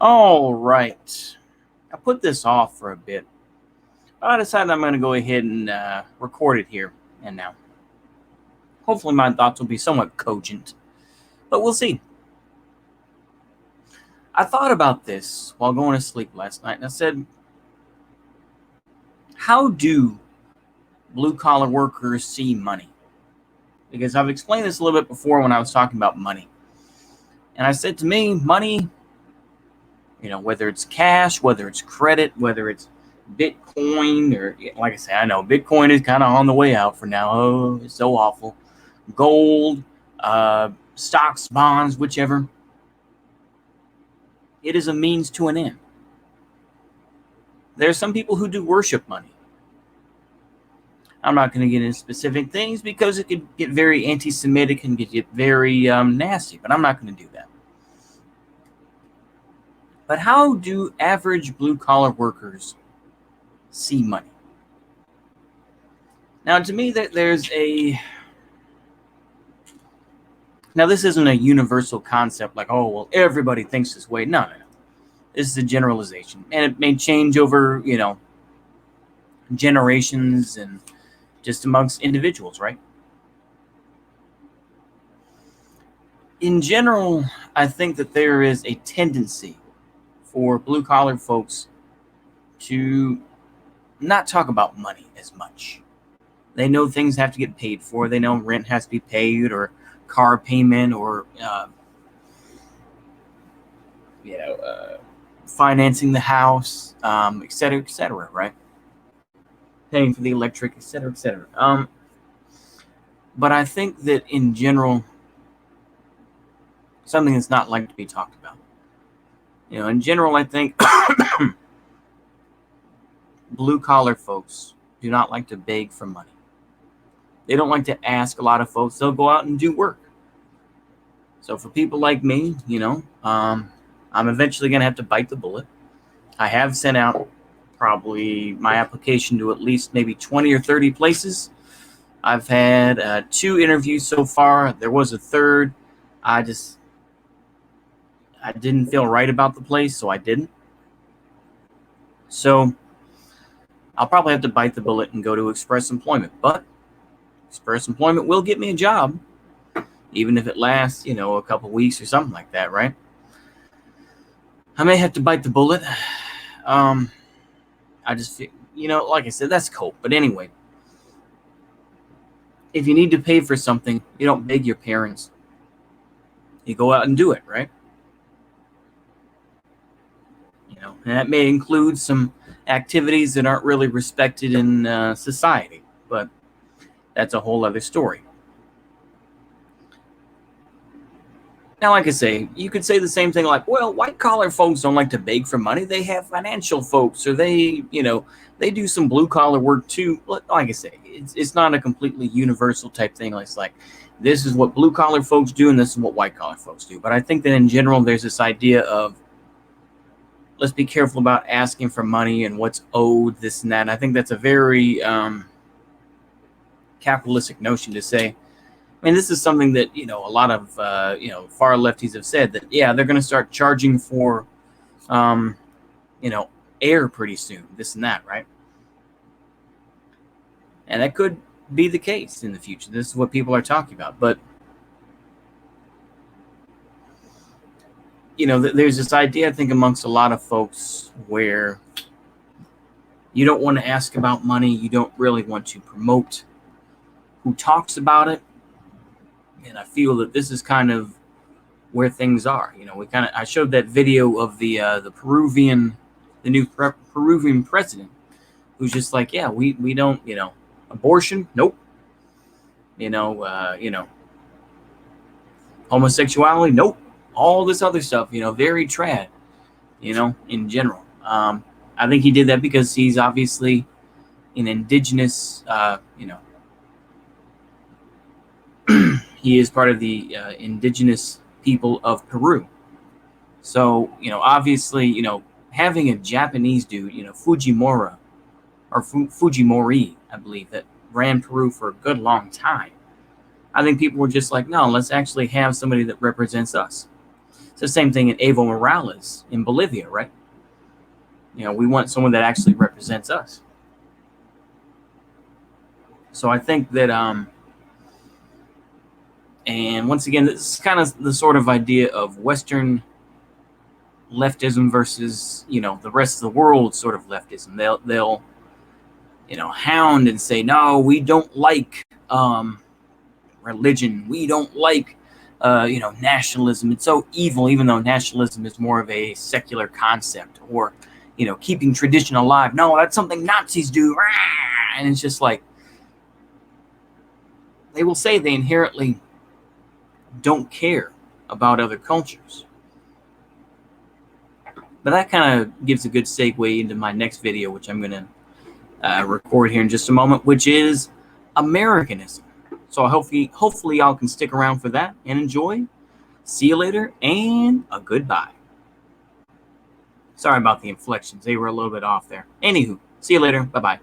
All right. I put this off for a bit. But I decided I'm going to go ahead and record it here and now. Hopefully my thoughts will be somewhat cogent, but we'll see. I thought about this while going to sleep last night, and I said, how do blue-collar workers see money? Because I've explained this a little bit before when I was talking about money. And I said, to me, money, whether it's cash, whether it's credit, whether it's Bitcoin, or like I say, I know Bitcoin is kind of on the way out for now. Oh, it's so awful. Gold, stocks, bonds, whichever. It is a means to an end. There are some people who do worship money. I'm not going to get into specific things because it could get very anti-Semitic and get very nasty, but I'm not going to do that. But how do average blue-collar workers see money? Now, to me, Now, this isn't a universal concept like, oh, well, everybody thinks this way. No. This is a generalization. And it may change over, generations and just amongst individuals, right? In general, I think that there is a tendency for blue-collar folks to not talk about money as much. They know things have to get paid for. They know rent has to be paid, or car payment, or financing the house, et cetera, right? Paying for the electric, et cetera. But I think that in general, something that's not like to be talked about. In general, I think blue-collar folks do not like to beg for money. They don't like to ask a lot of folks. They'll go out and do work. So for people like me, I'm eventually going to have to bite the bullet. I have sent out probably my application to at least maybe 20 or 30 places. I've had 2 interviews so far. There was a third. I didn't feel right about the place, so I didn't. So I'll probably have to bite the bullet and go to Express Employment. But Express Employment will get me a job, even if it lasts, a couple weeks or something like that, right? I may have to bite the bullet. I just feel, like I said, that's cope. But anyway, if you need to pay for something, you don't beg your parents. You go out and do it, right? And that may include some activities that aren't really respected in society, but that's a whole other story. Now, like I say, you could say the same thing like, well, white-collar folks don't like to beg for money. They have financial folks, or they do some blue-collar work too. Like I say, it's not a completely universal type thing. It's like, this is what blue-collar folks do, and this is what white-collar folks do. But I think that in general, there's this idea of, let's be careful about asking for money and what's owed, this and that. And I think that's a very capitalistic notion to say. I mean, this is something that, a lot of, far lefties have said that, yeah, they're going to start charging for, air pretty soon, this and that, right? And that could be the case in the future. This is what people are talking about. But, there's this idea, I think, amongst a lot of folks where you don't want to ask about money. You don't really want to promote who talks about it. And I feel that this is kind of where things are. I showed that video of the new Peruvian president, who's just like, yeah, we don't, abortion, nope. Homosexuality, nope. All this other stuff, very trad, in general. I think he did that because he's obviously an indigenous, he is part of the indigenous people of Peru. So, obviously, having a Japanese dude, Fujimori, I believe, that ran Peru for a good long time. I think people were just like, no, let's actually have somebody that represents us. It's the same thing in Evo Morales in Bolivia, right? We want someone that actually represents us. So I think that, and once again, this is kind of the sort of idea of Western leftism versus, the rest of the world sort of leftism. They'll hound and say, no, we don't like religion. We don't like, nationalism. It's so evil, even though nationalism is more of a secular concept, or, keeping tradition alive. No, that's something Nazis do. And it's just like, they will say they inherently don't care about other cultures. But that kind of gives a good segue into my next video, which I'm going to record here in just a moment, which is Americanism. So hopefully y'all can stick around for that and enjoy. See you later, and a goodbye. Sorry about the inflections. They were a little bit off there. Anywho, see you later. Bye-bye.